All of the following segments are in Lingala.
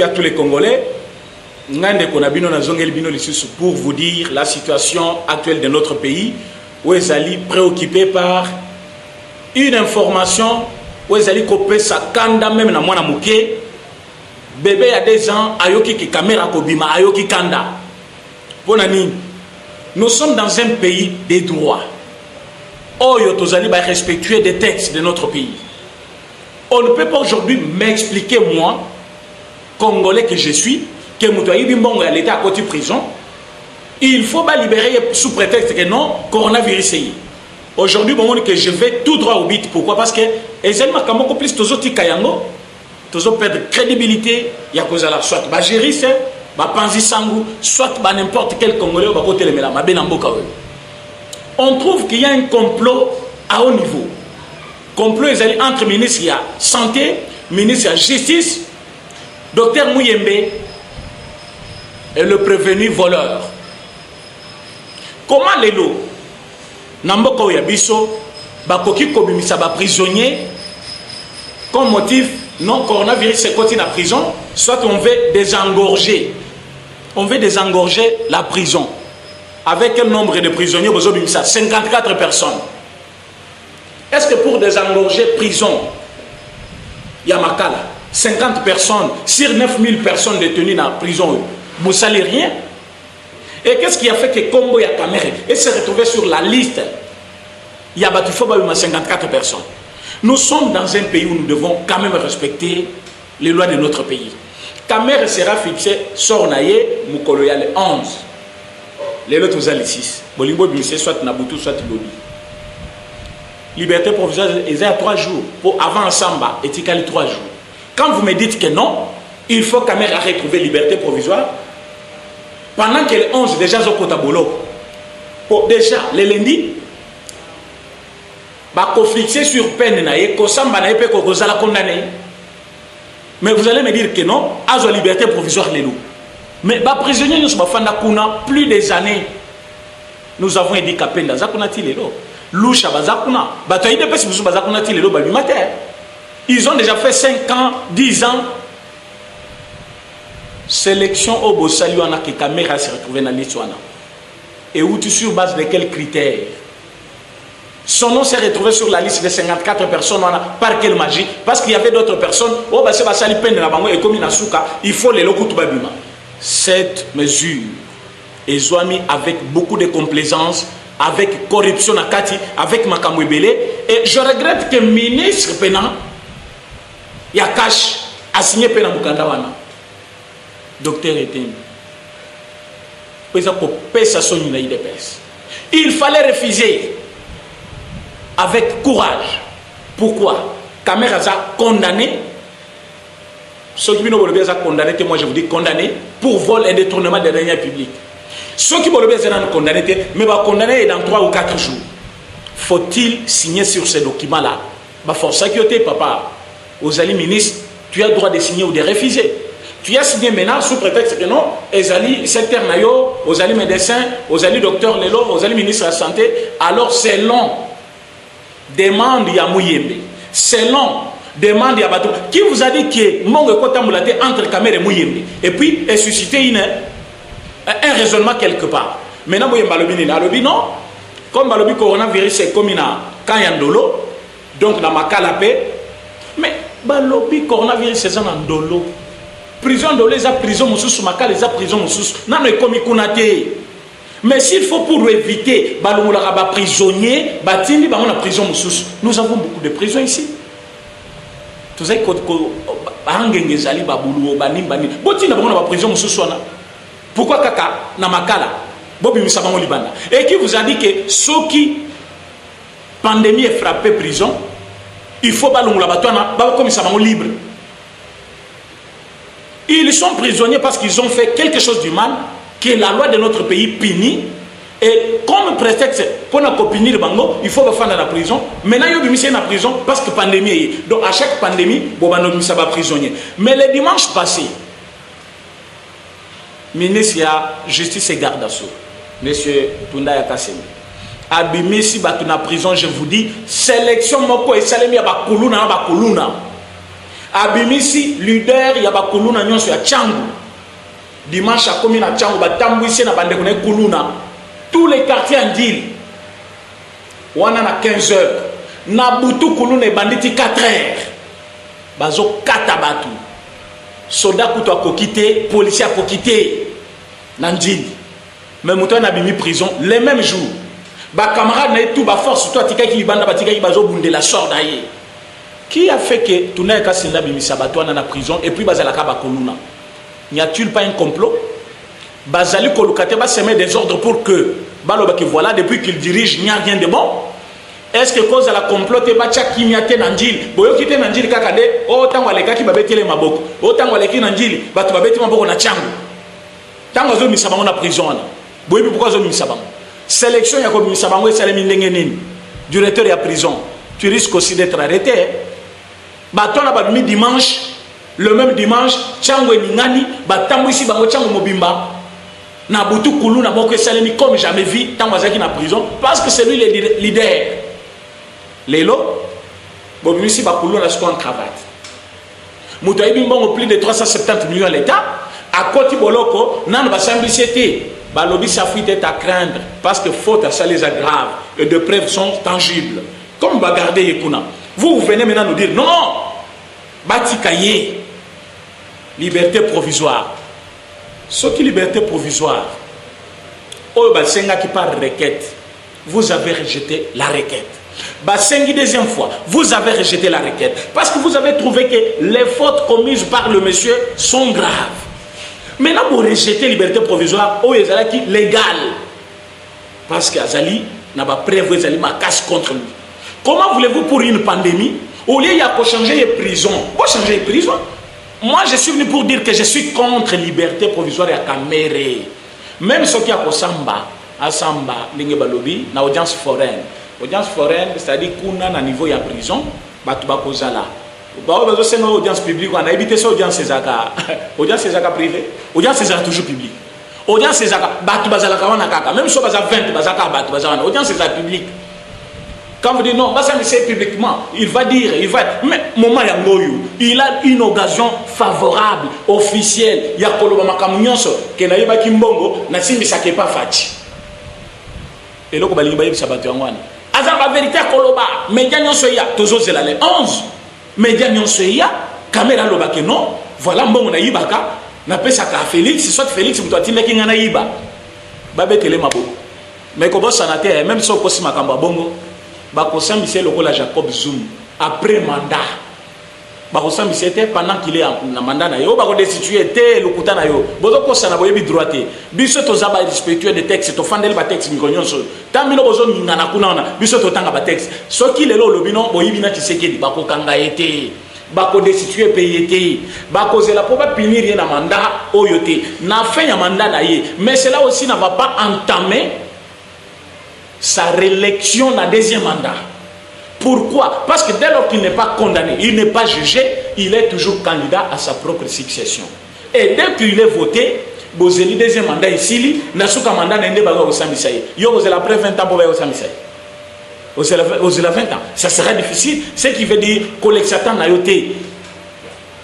À tous les Congolais, pour vous dire la situation actuelle de notre pays, où ils allaient préoccupés par une information, où ils allaient couper sa kanda même na mwana muke, bébé a des ans, ayoki ki kamera kobima, ayoki kanda. Bonani, nous sommes dans un pays des droits. Oyo tozali ba respectuer des textes de notre pays. On ne peut pas aujourd'hui m'expliquer moi, Congolais que je suis, que Moutouaï Bimbongo a l'état à côté de prison, il faut pas libérer sous prétexte que non, coronavirus. Aujourd'hui, bon, que je vais tout droit au but. Pourquoi? Parce que les éléments comme plus tous autres kayango, tous autres perdre crédibilité, il y a cause à la soit ba géris, ba panzi sangou, soit ba n'importe quel Congolais ba côté les mela, ma benamboka. On trouve qu'il y a un complot à haut niveau. Complot entre ministre de la santé, ministre de la justice, docteur Mouyembe et le prévenu voleur. Comment les lots Namboko Yabiso, Bakoki Kobimisa, prisonnier, comme motif, non, coronavirus c'est continue à prison, soit on veut désengorger. On veut désengorger la prison. Avec un nombre de prisonniers, 54 personnes. Est-ce que pour désengorger prison, Yamakala, 50 personnes sur 9000 personnes détenues dans la prison, vous ne savez rien? Et qu'est-ce qui a fait que Combo et Kamere s'est retrouvé sur la liste? Il y a 54 personnes. Nous sommes dans un pays où nous devons quand même respecter les lois de notre pays. Kamere sera fixé sur Naye, Mukoloya le 11. Les autres, vous allez le 6. Bolimbo Bimissé, soit Nabutu, soit Lodi. Liberté provisoire, ils ont 3 jours. Pour avant Samba, et Tikali 3 jours. Quand vous me dites que non, il faut quand même retrouver liberté provisoire. Pendant que les 11 déjà sont Kotabolo. Déjà, les lundis, bah, fixé sur peine, Kosamba n'a pas Kokozala condamné. Mais vous allez me dire que non, à la liberté provisoire, les loups. Mais les prisonniers, nous sommes plus des années. Nous avons handicapé dans Zakunati les loups. Loucha Bazakuna. Ils ont déjà fait 5 ans, 10 ans. Sélection au Bossali, on a que caméra se retrouve dans l'Itouana. Et où tu sur base de quels critères? Son nom s'est retrouvé sur la liste de 54 personnes. Par quelle magie? Parce qu'il y avait d'autres personnes. Oh, bah c'est Basali Pen de la Bango et comme Inasuka, il faut les locaux tout babima. Cette mesure est mis avec beaucoup de complaisance, avec corruption à Kati, avec Makamwebele. Et je regrette que le ministre Pénan, Yakash, a signé Pénan Mukandawana. Docteur Etienne. Il fallait refuser avec courage. Pourquoi? Kamera a condamné. Ceux qui ont condamné, moi je vous dis condamné pour vol et détournement des deniers publics. Ceux qui ont condamné, mais va condamner dans 3 ou 4 jours. Faut-il signer sur ces documents-là? Force sécurité, papa. Aux alliés ministres, tu as le droit de signer ou de refuser. Tu as signé maintenant sous prétexte que non, aux alliés secteur Nayo, aux alliés médecins, aux alliés docteurs Lelo, aux alliés ministres de la Santé. Alors c'est long. Demande Yamouyembe. C'est long. Demande à Batou. Qui vous a dit que Mongo Kota Moulate entre Kamere et Mouyembe? Et puis, est suscité un raisonnement quelque part. Maintenant, Mouyembe Balobi n'est non. Comme Balobi coronavirus, c'est comme quand il y a Ndolo, donc dans ma calapé. Mais Balobi coronavirus, c'est un Ndolo. Prison Ndolo, les prison Moussous, Maka, les prison Moussous. Non, mais comme il connaît. Mais s'il faut pour éviter, Balomoulaka prisonnier, Batindi, la prison Moussous. Nous avons beaucoup de prisons ici. Tout ça, pourquoi Kaka Namakala et qui vous a dit que ceux qui pandémie est frappé prison, il faut comme ça libre. Ils sont prisonniers parce qu'ils ont fait quelque chose du mal que la loi de notre pays punit. Et comme prétexte pour nous punir, il faut faire la prison. Maintenant, il y a une prison parce que pandémie est. Donc, à chaque pandémie, il y a un prisonnier. Mais le dimanche passé, le ministre de la Justice et Garde d'Assaut, M. Tunda Yakasemi, a bimé si la prison, je vous dis, sélection moko et salemi à Bakuluna. abimisi leader ya bakuluna nyonso ya Tchangu. Dimanche à commune à Tchangu batambwisi na bande kone kuluna tous les quartiers en Ndili wana na 15 heures na butu kuluna banditi 4 heures bazo kata batu soldat kuto akokite policier akokite na Ndili mais muto na bimi prison les mêmes jours ba camarade na tout ba force toi tika ki banda batika ki bazo bundela sorda ye qui a fait que tuna ka sinda bimi sabato na prison et puis bazala ka bakuluna. N'y a-t-il pas un complot? Bazali Kolokate va semer des ordres pour que Balobaki voilà, depuis qu'il dirige, il n'y a rien de bon. Est-ce que cause de la complote Bacha qui n'y a été Nandil? Boyo qui était Nandil Kakade, autant Waleka qui babete les maboko, autant Waleki Nandil, Batu babete maboko na Tchangu. Tant que zo misabamo na prison. Boyo pourquoi zo misabamo? Sélection ya ko misabamo et salemi ndengenini. Directeur ya prison. Tu risques aussi d'être arrêté. Bato na babimi dimanche. Le même dimanche, Tchangu et Ningani, batambwisi bango Tchangu mobimba. Na butu kulu na boko salemi comme jamais vu tant wazaki na prison parce que c'est lui le leader. Lelo, bobimisi bakulu na squan cravate. Muto ibi mbongo plus de 370 millions à l'État. À côté boloko, nan basambisiete, balobi sa fuite est à craindre parce que faute à ça les aggrave et de preuves sont tangibles. Comme bagarder Yekuna. Vous venez maintenant nous dire non, Batikaye. Liberté provisoire. Ce qui est liberté provisoire, oh, Basenga qui par requête, vous avez rejeté la requête. Basengi deuxième fois, vous avez rejeté la requête. Parce que vous avez trouvé que les fautes commises par le monsieur sont graves. Maintenant, vous rejetez liberté provisoire, oh, Ezala qui légal. Parce qu'Azali n'a pas prévu Ezali ma casse contre lui. Comment voulez-vous pour une pandémie, au lieu de changer les prisons, pour changer les prisons? Moi, je suis venu pour dire que je suis contre liberté provisoire à Kamere. Même ceux qui ont Samba, à Samba, Lingebalobi, na audience foraine. Audience foraine, c'est-à-dire qu'on a un niveau de prison, Batouba Kozala. C'est une audience publique, on a évité cette audience Sezaka. Audience Sezaka privée, audience Sezaka toujours publique. Audience Sezaka, Batouba Zalakawana Kaka. Même si on a 20, Bazaka, Batouba Zalakawana. Audience Sezaka publique. Quand vous dites non, ça c'est publiquement, il va dire, mais moment il a une occasion favorable, officielle. Il y a Koloba Makamunyoso, qui n'a pas Kimbongo, n'a simbi sa pas fati. Et là, il y a Sabato Yangwana. Azar la vérité à Koloba, média Nyonsoya, Tozo Zelale 11, média Nyonsoya, caméra Lobake non, voilà Mbongo na Ibaka, n'a pas ça à Félix, soit Félix, vous doit dire qu'il y a Iba. Babé Télé Mabo. Mais comme ça n'a été, même si on peut se Makamba Bongo. Bakosan Bissé lokola Jacob Zoum après mandat. Bakosan Bissé était pendant qu'il est en mandat na yo bako destituer était lokuta na yo. Bozo ko sana boyebi droité. Biso to zaba respectueux des textes to fandel ba texte mikonyonso. Tamino bozo ngana kuna na biso to tanga ba texte. Soki lelo lobino boyebi na Tshisekedi bako kanga été. Bako destituer pays été. Bako zela pour pas punir na mandat oyoté. Na fin ya mandat na ye. Mais cela aussi ne va pas entamer sa réélection dans deuxième mandat. Pourquoi? Parce que dès lors qu'il n'est pas condamné, il n'est pas jugé, il est toujours candidat à sa propre succession. Et dès qu'il est voté, Bozeli deuxième mandat ici, Nasuka mandat n'ende baga au Samisaï. Yo vous après 20 ans pour au Samisaï. Vous avez 20 ans. Ça sera difficile. Ce qui veut dire que l'exatant n'a été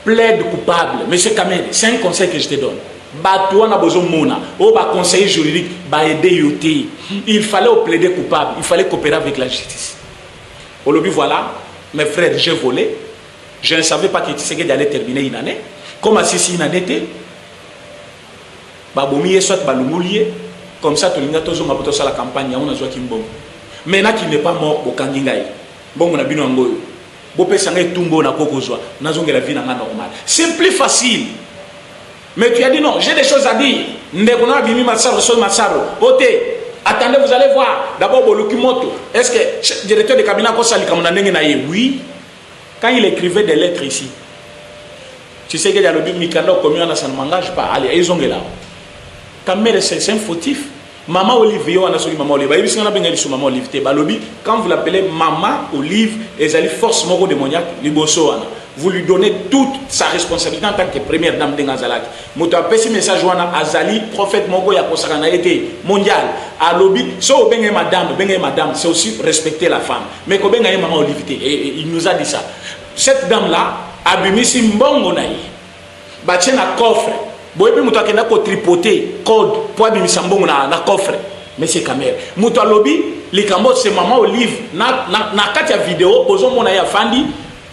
plaide coupable. Monsieur Kamel, c'est un conseil que je te donne. Batouana bozo mona, au bas conseiller juridique, bah aider yoté. Il fallait plaider coupable, il fallait coopérer avec la justice. Au lobby voilà, mes frères, j'ai volé. Je ne savais pas que Tshisekedi allait terminer une année. Comme Assisi une année était, Babomiye soit Balumoulié, comme ça tout le monde a mapoto sur la campagne, on a joué Kimbom. Maintenant qu'il n'est pas mort au Kangingaï, bon on a bien angoyo. Bopé sangé tumbo na kokozwa, nazonge la vie n'a normal. C'est plus facile. Mais tu as dit non, j'ai des choses à dire. Attendez, vous allez voir. D'abord, Bolukimoto. Est-ce que le directeur de cabinet a oui. Quand il écrivait des lettres ici, tu sais que le Mikando commun, ça ne m'engage pas. Allez, ils ont là. C'est un fautif. Maman Olivier, on a sur Maman Olivier. Quand vous l'appelez Maman Olive, ils allaient force moro démoniaque, Liboso. Vous lui donnez toute sa responsabilité en tant que première dame de Ngazalak. Moto a passé message wana Azali, prophète Mongo ya kosakana été mondial. À lobby, so benga madame, c'est aussi respecter la femme. Mais ko benga maman Olivier, et il nous a dit ça. Cette dame là, abimisi mbongo na ye batie na coffre boyebi moto akenda kotripote code po abimisa mbongo na coffre monsieur Camere moto alobi likambo c'est maman Olive na kati ya video ozomona ya fandi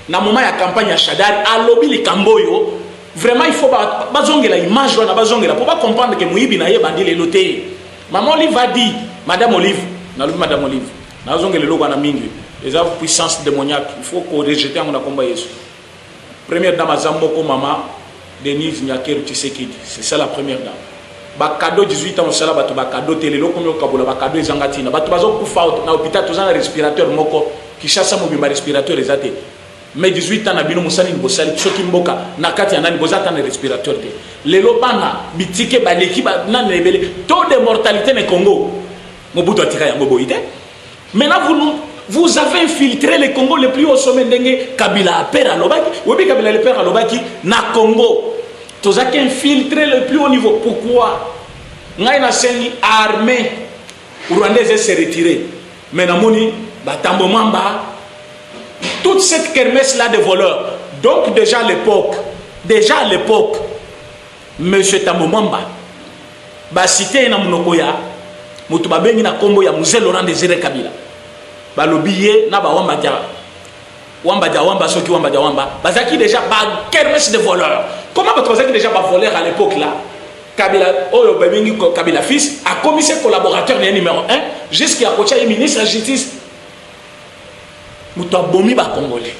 na moment ya campagne ya Shadari alobi likambo yo vraiment il faut bazongela image wana bazongela pour pas comprendre que muyibi na ye bandi lelo te maman Olive a dit madame Olive nalobi madame Olive nazongela lelo wana mingi les puissance démoniaque il faut qu'on rejette en combat Yesu première dame azamboko maman Denise Nyakeru Tshisekedi c'est ça la première dame ba cadeau 18 ans on sala bato ba cadeau telelo comme okabola ba cadeau ezangatina bato bazo kufa na hôpital tozana respirateur moko ki chassa mobimba respirateur ezate mais 18 ans na bino musali bosali soki mboka na kati ya nani bozata na respirateur te lelo bana bitike baleki ba na lebele taux de mortalité ne Congo mobutu atika yango boite maintenant vous avez infiltré le Congo le plus haut sommet d'Enge Kabila père alobaki oui Kabila le père alobaki na Congo tous avez infiltré le plus haut niveau pourquoi ngai na sengi armée rwandaise s'est retirée mais na moni batambo mamba toute cette kermesse là de voleurs donc déjà à l'époque monsieur Tambo Mamba ba cité na munokoya mutu babengi na kombo ya Mzee Laurent Désiré Kabila balobiye na ba wamba soki wamba bazaki déjà ba kermesse de voleurs comment bazaki déjà ba voleur à l'époque là Kabila oyo babengi Kabila fils a commis ses collaborateurs numéro 1 jusqu'à Kocha ministre de la justice mutu abomi ba congolais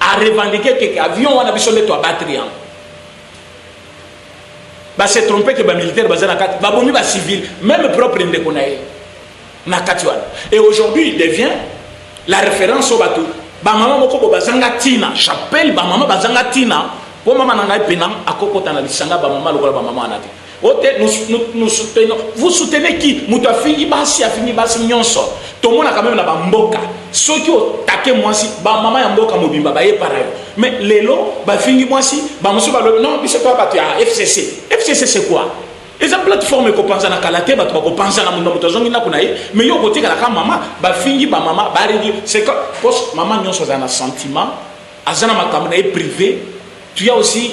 a revendiqué que avion wana biso leto abattre yango ba se tromper que ba militaire bazana kati ba bomi ba civil même propre ndeko na ye na kati wana et aujourd'hui il devient la référence au bateau ba mama moko bo bazanga tina chapelle ba mama bazanga tina po mama na ngai pena akokota na lisanga ba mama lokola ba mama anate ote nous soutenons vous soutenez qui mutu afingi basi nyonso to mona quand même na ba mboka soki o take mwasi ba mama ya mboka mobimba ba ye parayo mais lelo ba fingi mwasi ba musu ba non biso to ba ya FCC c'est quoi les plateformes ko pensa na kalate ba to ko pensa na mundo mutazongi na kunaye mais yo ko tika la ka mama ba fingi ba mama ba regi c'est que poste mama nyonso za na sentiment azana makambo na ye privé tu as aussi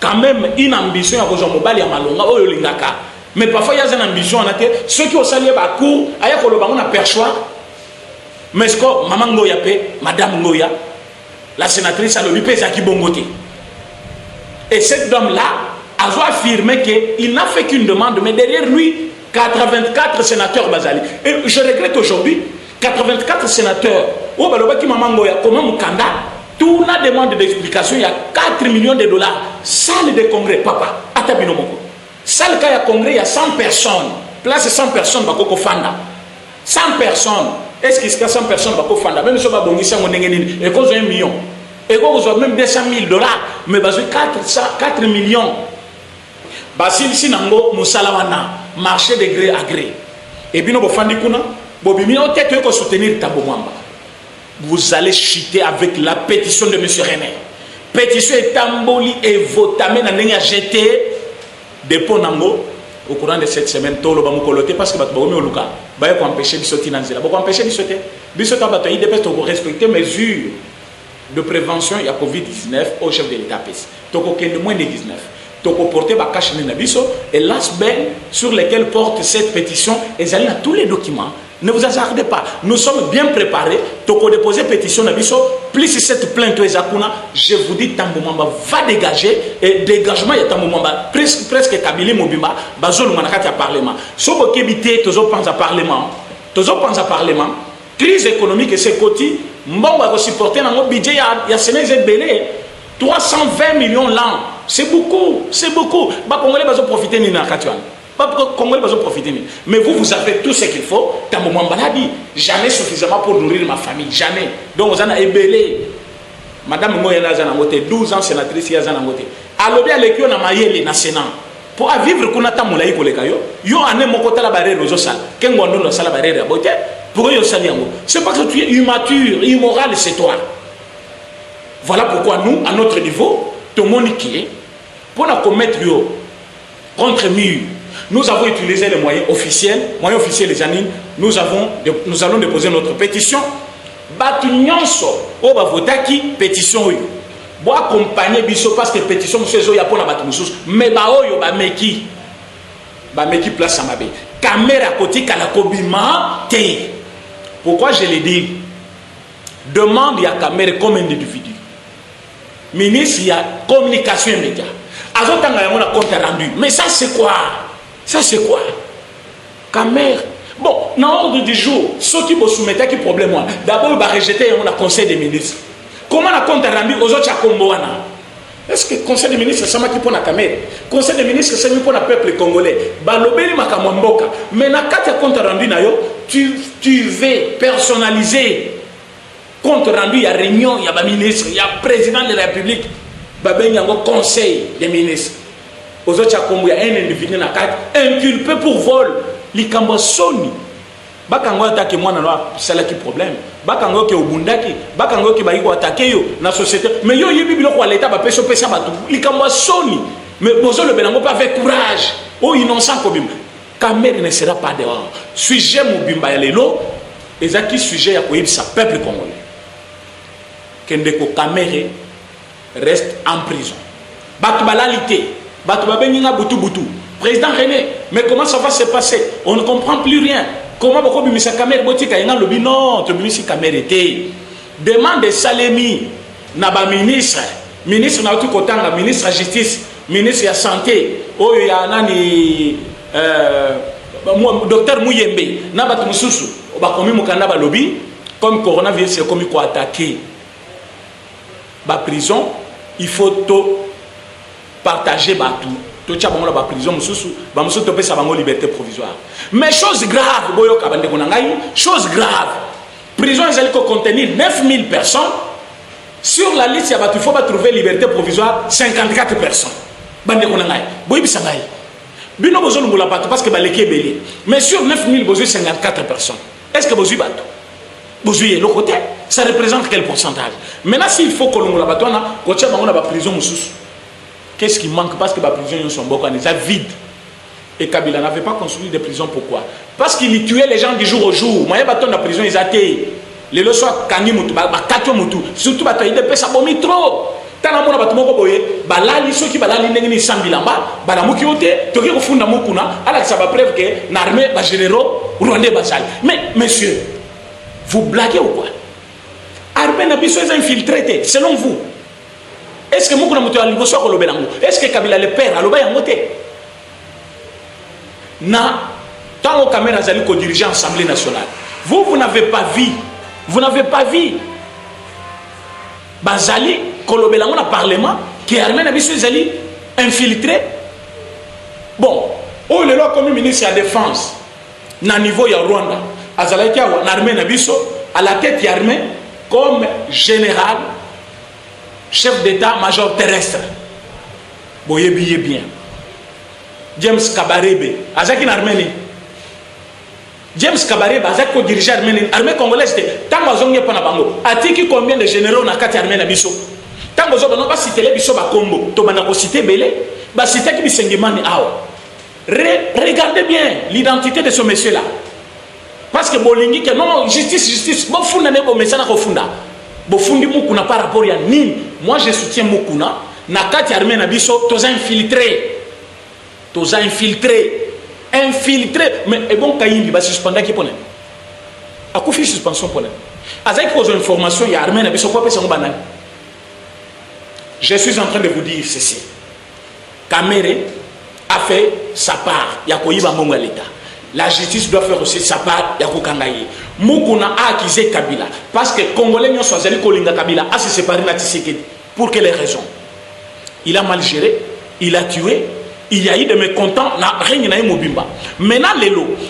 quand même une ambition à cause de mobali ya malonga oyo lingaka mais parfois il y a une ambition en até ceux qui ont sali ba cour aya ko lobango na perchoir mais ce que maman Ngoya pe madame Ngoya la sénatrice a le pesa ki bongote et cette dame là a affirmé que il n'a fait qu'une demande mais derrière lui 84 sénateurs bazali et je regrette aujourd'hui 84 sénateurs o balobaki maman Ngoya comment mukanda tout la demande d'explication il y a 4 millions de dollars salle de congrès papa atabino moko salle ka ya congrès il y a 100 personnes place 100 personnes bakoko fanda 100 personnes est-ce qu'il y a 100 personnes bakoko fanda même si on va bongisa ngondenge nini et cause 1 million et cause même 200 000 dollars mais bazo 4 millions basil sinango musala wana marché de gré à gré et bino bo fandi kuna bo bimino tete ko soutenir Tambo Mwamba vous allez chuter avec la pétition de M. René. Pétition est tamboli et votamé dans a jeté dépôt nango au courant de cette semaine tolo ba mukolote parce que ba bomi oluka ba ko empêcher bisoti nanzela ba ko empêcher bisote bisota ba to IDPS to respecter mesures de prévention ya Covid-19 au chef de l'État pes to ko kende moins de 19 to ko porter ba cache na biso et l'asbel sur lesquels porte cette pétition et allez à tous les documents. Ne vous hasardez pas, nous sommes bien préparés. Toko déposer pétition na biso, plus cette plainte ezakuna, je vous dis Tambo Mwamba va dégager et dégagement ya Tambo Mwamba presque Kabili Mobimba, bazolo manakati ya parlement. Sobo kebité tozo pense à parlement, crise économique et c'est côté, mbongo va supporter dans notre budget ya semence belé 320 millions l'an. C'est beaucoup. Ba congolais bazo profiter ni na katiwan. Congolais va profiter. Mais vous avez tout ce qu'il faut. Tambo Mwamba l'a dit, jamais suffisamment pour nourrir ma famille, jamais. Donc vous en avez ébélé. Madame Ngoya Nazana Ngote, 12 ans sénatrice Yazana Ngote. Alobi aleki na mayele na Sénat. Pour vivre kuna tamulayi koleka yo, yo ane mokota la barrière aux sal. Kengo ndo la sala barrière bote. Pour yo sali yango. C'est parce que tu es immature, immoral, c'est toi. Voilà pourquoi nous, à notre niveau, tout le monde qui est pour la commettre yo contre mur. Nous avons utilisé les moyens officiels les années. Nous allons déposer notre pétition. Batu nyonso o ba votaki pétition. Bo accompagner biso parce que pétition monsieur zo ya pona batu mususu mais ba oyo ba meki place à mabe caméra côté kala kobima té. Pourquoi je le dis? Demande ya caméra comme un individu. Ministre ya communication média. Azotanga yango na compte rendu. Mais ça c'est quoi? Ça c'est quoi? Caméra. Bon, dans l'ordre du jour, ceux qui vont soumettre qui problème d'abord va rejeter yango na conseil des ministres. Comment la compte rendu aux autres Komboana? Est-ce que le conseil des ministres c'est ça qui pour la caméra? Le conseil des ministres c'est pour le peuple congolais. Balobeli makamwamboka. Mais na kati compte rendu na yo, tu veux personnaliser compte rendu, il y a réunion, il y a ministre, il y a président de la République. Il y a un conseil des ministres. Aux autres il y a un individu na kati inculpé pour vol. Likambo soni. Bakango attaqué moi na sala qui problème. Bakango ke obundaki, bakango ke baiko attaquer yo na société. Mais yo yebi biloko wa l'état ba peso pesa batu. Likambo soni. Mais bozo le belango pas avec courage. Oh innocent kobim. Caméra ne sera pas dehors. Sujet mobimba ya lelo ezaki sujet ya koyebisa peuple congolais. Kendeko Caméra reste en prison. Batu balalité, batu babenga butu butu. Président René, mais comment ça va se passer? On ne comprend plus rien. Comment beaucoup de sa caméra botika yanga lobi non, tu ministre caméra était. Demande de Salemi naba ministre na tout kotanga ministre de la justice, ministre de la santé, oh ya nani docteur Muyembe, naba tumususu, ba komi mukanda ba lobi comme coronavirus c'est comme quoi attaquer. Ba prison, il faut tout partager ba tout. La prison, liberté provisoire. Mais chose grave, chose grave, prison elle peut contenir 9000 personnes. Sur la liste, il faut trouver liberté provisoire 54 personnes. Parce que mais sur 9000, vous avez 54 personnes. Est-ce que vous avez le côté? Ça représente quel pourcentage? Maintenant, s'il faut que l'on la prison, qu'est-ce qui manque? Parce que les prisons sont beaucoup vides. Et Kabila n'avait pas construit des prisons. Pourquoi? Parce qu'il tuait les gens du jour au jour. Moi, dans la prison, ils étaient. Les leçons, surtout, ils ne peuvent pas trop. Tant que vous avez balali ceux qui balali n'engini sambilamba balamuki ote toki kufunda mukuna ala ça va preuve que l'armée ba généraux rwandais basal. Mais monsieur, vous blaguez ou quoi? Armée n'a pas besoin d'infiltrer selon vous. Est-ce que Moukuna Moutou a l'impression que est-ce que Kabila le père a l'obéi na tant que caméra zali ko dirigeant l'Assemblée nationale. Vous n'avez pas vu. Vous n'avez pas vu. Bazali Kolobelango na parlement qui est armé na biso zali infiltré. Bon, oh le loi comme ministre de la défense na niveau ya Rwanda azalaki na armé na biso à la tête ya armée comme général chef d'état-major terrestre. Boyebi bien. James Kabarebe, Azaki Arménie. James Kabarebe, Azaki dirigeant Arménie. Armée congolaise, tant que vous avez bango. Atiki combien de généraux na kati armée na biso? Tant que vous avez pas cité les biso ba Combo, to banako cité belé, ba cité ki bisengimani awa. Regardez bien l'identité de ce monsieur là. Parce que bolingi que non justice, bon funda ne bo mesana ko funda. Bofundi Mukuna par rapport à Nîmes. Moi je soutiens Mukuna. Nakati armée na biso, toza infiltré. Toza infiltré. Infiltré. Mais et bon Kayimbi va suspendre qui pone. A quoi fait suspension pone. Avec vos informations, il y a armée na biso quoi peut banal. Je suis en train de vous dire ceci. Kamere a fait sa part. Il y a koyiba mongo l'État. La justice doit faire aussi sa part. Yakukangaye. Mukuna a accusé Kabila. Parce que Congolais n'ont choisi Kolinga Kabila a se séparé de Tshisekedi. Pour quelles raisons? Il a mal géré. Il a tué. Il y a eu des mécontents. Maintenant,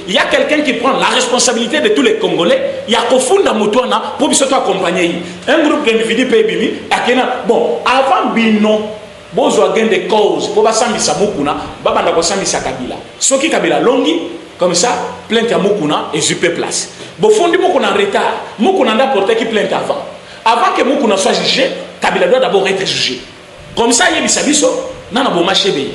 il y a quelqu'un qui prend la responsabilité de tous les Congolais. Il y a Kofunda Moutouana pour se accompagner. Un groupe d'individus Bimi. Bon, avant Bino. Bozo gain des causes pour basambisa Mukuna, babanda kosambisa Kabila. Soki Kabila longi comme ça, plainte à Mukuna et jupe place. Bofondi Mukuna en retard. Mukuna n'a porté qui plainte avant. Avant que Mukuna soit jugé, Kabila doit d'abord être jugé. Comme ça, il y a biso, nana boma chebeya,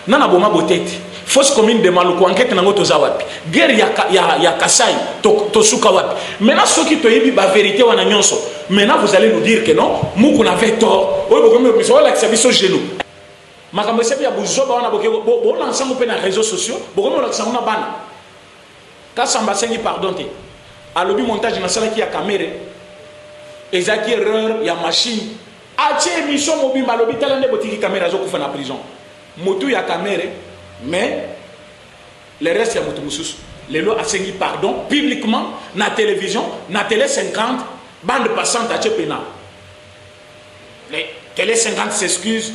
nana boma botete. fausse commune de Maluku enquête nango toza wapi guerre ya Kasai to suka wapi maintenant ceux qui toyebi ba vérité wana nyonso maintenant vous allez nous dire que non muku n'avait tort oyo bokomi biso la kisabiso genou makambo sebi ya buzoba wana boke bo lancer mo pe na réseaux sociaux bokomi la kisanga bana Kasamba sengi pardon te alobi montage na sala ki ya caméra ezaki erreur ya machine atie émission mobimba alobi tala nde botiki caméra zo kufa na prison motu ya caméra mais le reste ya motu mususu lelo asengi pardon publiquement na télévision na télé 50 bande passante atie pena les télé 50 s'excuse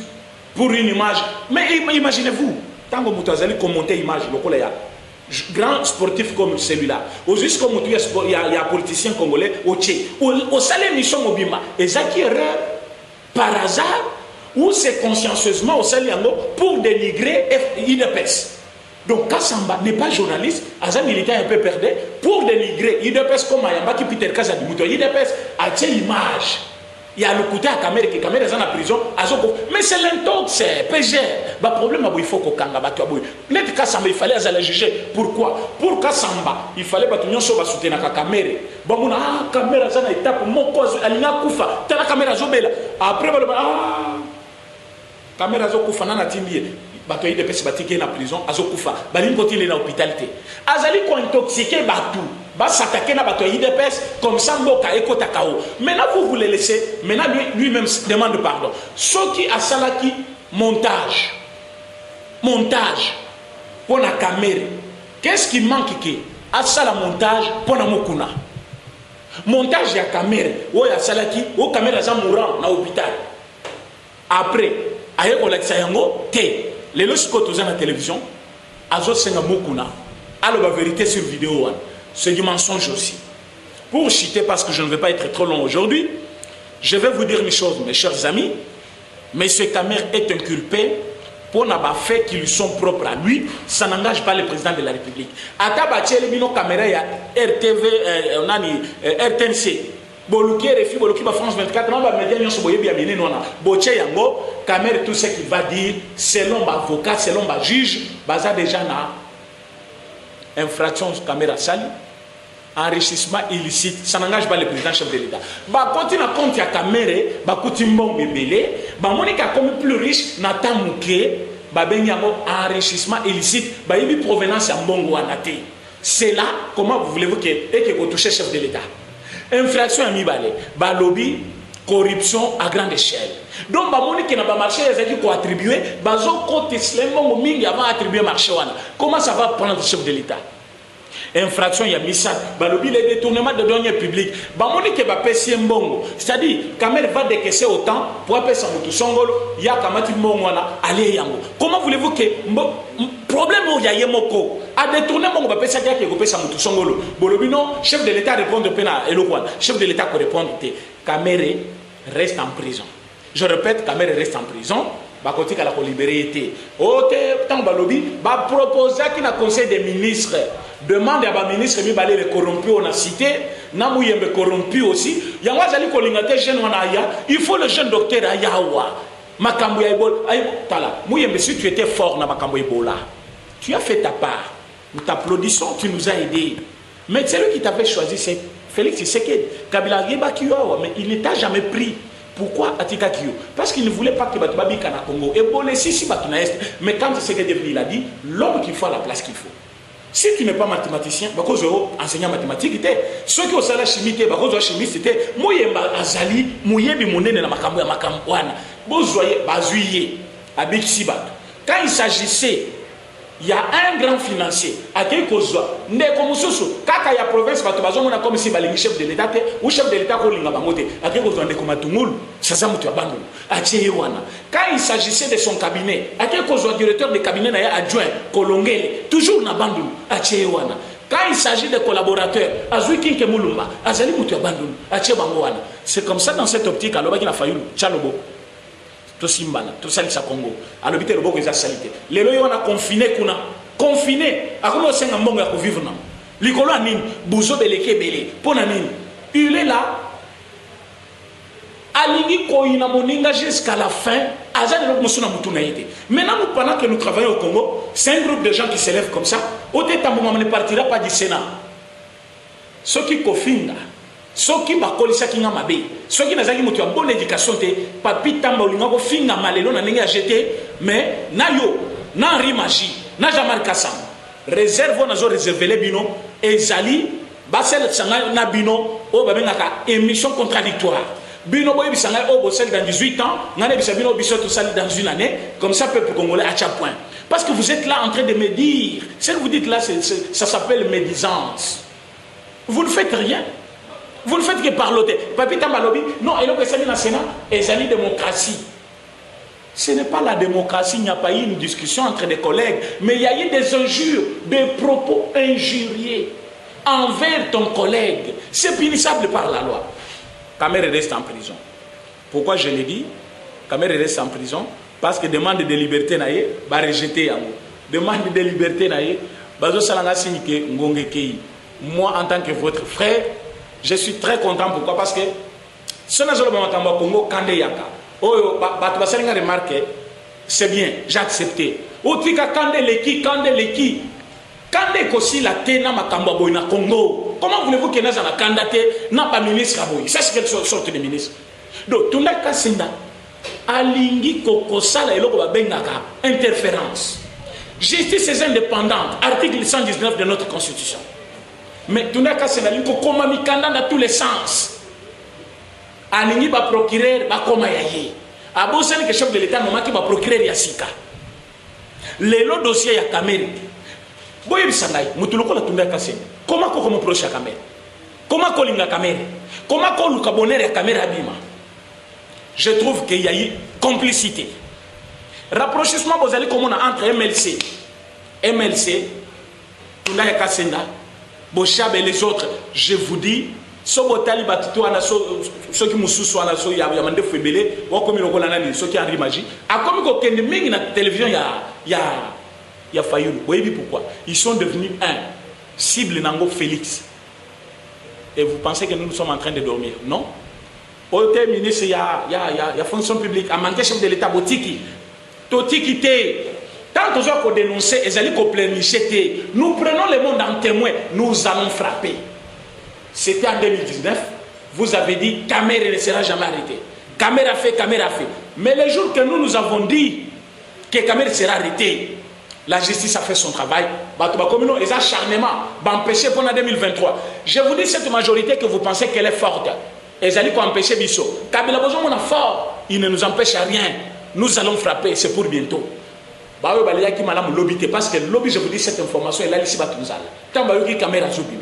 pour une image mais imaginez-vous tant que motu azali commenter image lokola ya grand sportif comme celui-là au juste comme il y a politicien congolais au salaire mission mobima et qui erreur par hasard ou c'est consciencieusement au salaire pour dénigrer IDPS. Donc Kasamba n'est pas journaliste, Azam militaire un peu perdu pour dénigrer IDPS comme Ayamba qui Peter Kaza du mouton IDPS a une image. Il y a le côté à caméra qui caméra dans la prison mais c'est l'intox c'est PG bah problème il faut qu'on kanga ba toi net Kasamba il fallait aller juger pourquoi pour Kasamba il fallait ba tunyo so ba soutenir la caméra ba mona caméra ça na étape mon cause alina kufa tala caméra zobela après ba caméra zo kufa na timbie bato yi de pesi batike na prison azokufa bali continue na hôpitalité azali ko intoxiquer batu ba s'attaquer na bato yi de pesi comme ça mboka ekota kao maintenant vous voulez laisser maintenant lui-même demande pardon ce qui a salaki montage pour la caméra qu'est-ce qui manque qui a sala montage pour na mokuna montage ya caméra o ya salaki o caméra za mourant na hôpital après aye ko la yango te les lorsque tu as la télévision, Azo Senga Mokuna, alors la vérité sur vidéo, c'est du mensonge aussi. Pour citer, parce que je ne vais pas être trop long aujourd'hui, je vais vous dire une chose, mes chers amis. M. Kamer est inculpé pour n'avoir fait qui lui sont propres à lui, ça n'engage pas le président de la République. Atabache le mino caméra ya RTV, RTNC. Boluki refi boluki ba France 24 non ba média nyonso boye bien mine nona boche yango caméra tout ce qu'il va dire selon ba avocat selon ba juge baza déjà na infraction caméra sali enrichissement illicite ça n'engage pas le président chef de l'État ba continue à compte ya caméra ba kutimbo bebele ba monika comme plus riche na tamuke ba benyango enrichissement illicite ba yibi provenance ya mbongo anate c'est là comment vous voulez-vous que et que toucher chef de l'État infraction à mi-balé, lobby, corruption à grande échelle. Donc, Monique n'a pas marché, les équipes attribué, bazo côté seulement mingi avant attribuer marché wana. Comment ça va prendre le chef de l'État? Infraction il y a missa, lobby les détournements de deniers publics. Monique va payer mbongo. C'est-à-dire, quand elle va décaisser autant pour appeler sa moto songolo, il y a kamati mbongo wana, allez yango. Comment voulez-vous que problème où il y a yemoko a détourné mon papa ça qui a coupé sa moto songolo. Bolobino chef de l'État répond de peine à Eloquan. Chef de l'État qui répond Kamere reste en prison. Je répète, Kamere reste en prison. Bakoti kala ko libéré été. Ote tant balobi ba proposer qui na conseil des ministres demande à ba ministre mi balé les corrompus on a cité na muyembe corrompu aussi. Yangwa zali ko lingate jeune wana ya, il faut le jeune docteur ayawa. Makambo ya Ebola tala muyembe si tu étais fort na makambo Ebola. Tu as fait ta part. Nous t'applaudissons, tu nous as aidés. Mais celui qui t'avait choisi, c'est Félix Tshisekedi. Kabila Riba Kiyo, mais il ne t'a jamais pris. Pourquoi Atika Kiyo? Parce qu'il ne voulait pas que Batubabi Kana Congo. Ebola, si Batuna Est. Mais quand Tshisekedi est venu, il a dit l'homme qu'il faut à la place qu'il faut. Si tu n'es pas mathématicien, parce que enseignant mathématiques, ceux qui ont la chimie, parce que chimiste, c'était Mouyemba Azali, Mouyembi Mounene na Makambo ya Makamboana. Bozoye, Bazuye, Abik Sibat. Quand il s'agissait, il y a un grand financier à qui kozwa ndeko mususu kaka ya province bato bazomona comme si balingi chef de l'État ou chef de l'État ko linga bangote à qui kozwa ndeko matungulu sasa mutu abandu atie wana quand il s'agissait de son cabinet à qui kozwa directeur de cabinet na ya adjoint kolongele toujours na bandu atie wana quand il s'agit de collaborateurs azui kinke mulumba azali mutu abandu atie bango wana c'est comme ça dans cette optique alors baki na fayulu chalobo to simbana to salisa Congo alobite loboko eza salité lelo yo na confiné kuna confiné akomo senga mbongo ya ko vivre na likolo anini buzo beleke belé pona nini il est là alingi koina moninga jusqu'à la fin. Maintenant, pendant que nous travaillons au Congo, c'est un groupe de gens qui s'élèvent comme ça. Au détambour, on ne partira pas du Sénat. Ceux qui kofinga, ceux qui bakolisa kinga mabe, ceux qui n'ont pas une bonne éducation, papi tamba olinga ko finga malelo na ninga jeté, mais na yo, na rimaji, na jamar kasam. Réserve nazo réserver les bino et zali basel sanga na bino o babengaka émission contradictoire. Bino boy bisanga o bossel dans 18 ans, ngane bisabino biso tout ça dans une année, comme ça peuple congolais à chaque point. Parce que vous êtes là en train de me dire, ce que vous dites là, ça s'appelle médisance. Vous ne faites rien. Vous ne faites que parloter. Papi Tambalobi, non, et donc c'est dans le Sénat, et c'est la démocratie. Ce n'est pas la démocratie, il n'y a pas eu une discussion entre des collègues, mais il y a eu des injures, des propos injuriés envers ton collègue. C'est punissable par la loi. Kamere reste en prison. Pourquoi je l'ai dit? Kamere reste en prison parce que demande de liberté naïe, va rejeter yango. Demande de liberté naïe, bazo salanga sinike ngonge kei. Moi en tant que votre frère, je suis très content. Pourquoi? Parce que ce n'est pas le Congo kande yaka. Oh, batu basalinga remarque, c'est bien, j'ai accepté. Otika kande leki, kande leki. Kande kosi la tena makamba boy na Congo. Comment voulez-vous que nous ayons candidaté n'a pas ministre aboy? Ça c'est quelle sorte de ministre? Donc tout le cas c'est là. Alingi kokosala eloko babengaka interférence. Justice est indépendante, article 119 de notre constitution. Mais tout le cas c'est là comment mi kanda dans tous les sens. Alingi ba procureur ba koma yaye. Abosani que chef de l'état moment qui ba procureur ya sika. Le dossier ya Kamere. Comment on reproche à Kamere? Comment on linga Kamere? Comment on luka bonheur à Kamere abima? Je trouve qu'il y a eu complicité. Rapprochement entre MLC, Tunda Kasenda, Bochab et les autres. Je vous dis, Sobotali Batito ceux qui moussou soit la so ya mande febele, ou comme le colonel, ceux qui en rimagie. A comme qu'on ait na télévision il y a failli. Vous voyez pourquoi? Ils sont devenus un. Cible Nango Félix. Et vous pensez que nous sommes en train de dormir? Non. Au ministre, il y a fonction publique. À manquer chef de l'État, Botiki. Totiki te. Tant que nous avons dénoncé, nous prenons le monde en témoin. Nous allons frapper. C'était en 2019. Vous avez dit Kamere ne sera jamais arrêté. Kamere a fait. Mais le jour que nous avons dit que Kamere sera arrêté, la justice a fait son travail. Ils ont acharnement d'empêcher pendant 2023. Je vous dis cette majorité que vous pensez qu'elle est forte. Ils allaient empêcher Bisso. Kabila besoin on a fort. Il ne nous empêche à rien. Nous allons frapper. C'est pour bientôt. Parce que le lobby, je vous dis cette information, elle a ici Batunzal. Tant que caméra Zubi.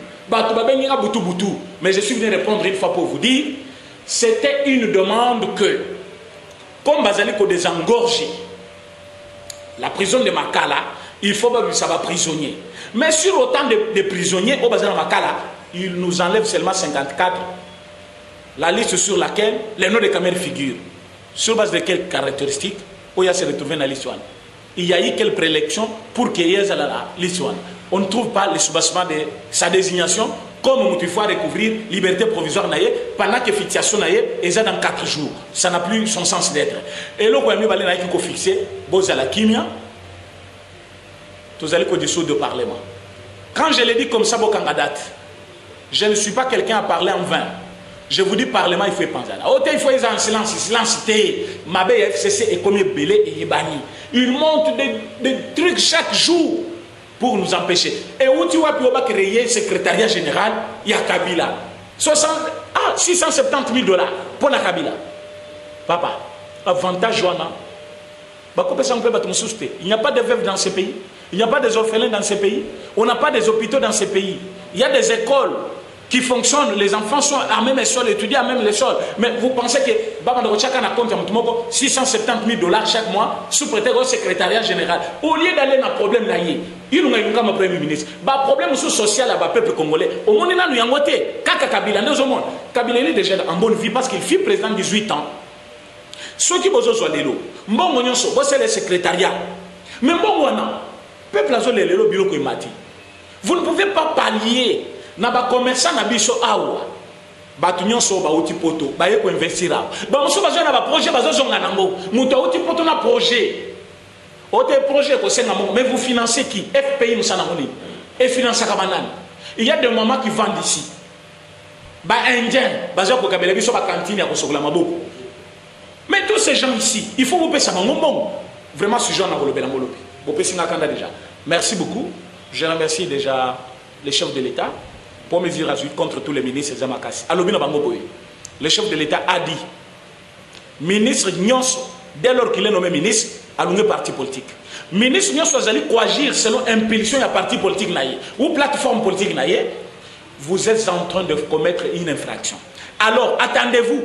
Mais je suis venu répondre une fois pour vous dire, c'était une demande que, comme Bazaliko désengorger la prison de Makala, il faut que ça va prisonnier. Mais sur autant de prisonniers au Bazar Makala, il nous enlève seulement 54. La liste sur laquelle les noms de Kamere figurent. Sur base de quelles caractéristiques Oya s'est retrouvé dans la liste. Il y a eu quelle prélection pour qu'il y ait la liste. On ne trouve pas le soubassement de sa désignation comme il faut recouvrir liberté provisoire pendant que fixation est dans 4 jours. Ça n'a plus son sens d'être. Et là, il faut fixer la kimia. Vous allez dissoudre le Parlement. Quand je l'ai dit comme ça, je ne suis pas quelqu'un à parler en vain. Je vous dis Parlement, il faut penser. Il faut être en silence. Mabé FCC est comme Belé et Ibani. Ils montent des trucs chaque jour pour nous empêcher. Et où tu vas créer le secrétariat général, il y a Kabila. 670 000 $ pour la Kabila. Papa, avantage, il n'y a pas de veuves dans ce pays. Il n'y a pas des orphelins dans ce pays. On n'a pas des hôpitaux dans ce pays. Il y a des écoles qui fonctionnent. Les enfants sont à même école, étudient à même l'école. Mais vous pensez que chacun a compte 670 000 $ chaque mois sous prétexte au secrétariat général. Au lieu d'aller dans le problème, il y a un premier ministre. Le problème social à peuple congolais. Au monde, il y a un côté. Kabila, Kabila est déjà en bonne vie parce qu'il fut président 18 ans. Ceux qui besoin de l'élo, c'est le secrétariat. Mais bon, peuple a le bureau qui m'a dit. Vous ne pouvez pas pallier. Naba commerçant na biso awa. Batunyon so ba outi poto, ba ye ko investir. Ba muso ba na ba projet ba zonga nango. Muto outi poto na projet. Ote projet ko senga mo, mais vous financez qui? FPI musana moni. Et finance kabanane. Il y a des mamans qui vendent ici. Ba indien, ba zo ko kabela biso ba cantine ya ko sokola maboko. Mais tous ces gens ici, il faut vous payer ça bon. Vraiment ce genre na ko lobela ngolobi. Vous payez singa kanda déjà. Merci beaucoup. Je remercie déjà les chefs de l'État. Pour me dire contre tous les ministres Zamakasi. Le chef de l'État a dit, ministre Nyonso, dès lors qu'il est nommé ministre, a un parti politique. Ministre Nyonso allez agir selon impulsion à parti politique ou plateforme politique vous êtes en train de commettre une infraction. Alors attendez-vous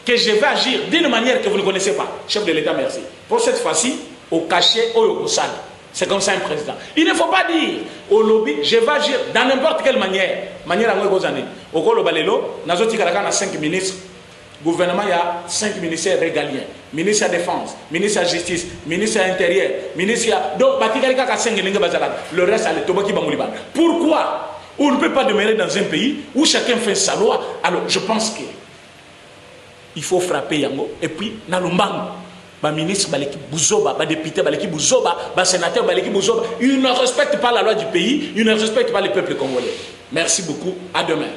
que je vais agir d'une manière que vous ne connaissez pas. Chef de l'État, merci. Pour cette fois-ci, au cachet, au sale. C'est comme ça un président. Il ne faut pas dire au lobby, je vais agir dans n'importe quelle manière. Manière à moi, vous années. Au Kolo Balelo, nous avons 5 ministres. Gouvernement, il y a 5 ministères régaliens. Ministre de la Défense, ministre de la Justice, ministre de l'Intérieur, ministre de... Donc, le reste, c'est le Tobaki Bamouliban. Pourquoi on ne peut pas demeurer dans un pays où chacun fait sa loi? Alors, je pense que il faut frapper Yango. Et puis, Nalumbango. Ba ministre, ba l'équipe Bouzoba, ba député, ba l'équipe Bouzoba, ba sénateur, ba l'équipe Bouzoba, ils ne respectent pas la loi du pays, ils ne respectent pas le peuple congolais. Merci beaucoup, à demain.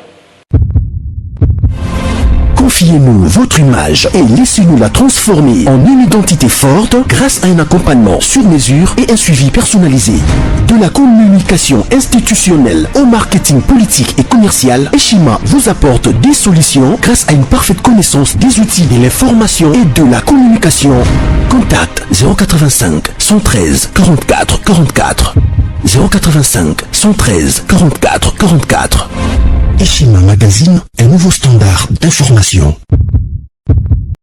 Confiez-nous votre image et laissez-nous la transformer en une identité forte grâce à un accompagnement sur mesure et un suivi personnalisé. De la communication institutionnelle au marketing politique et commercial, Eshima vous apporte des solutions grâce à une parfaite connaissance des outils de l'information et de la communication. Contact 085 113 44 44 085 113 44 44. Eshima Magazine, un nouveau standard d'information.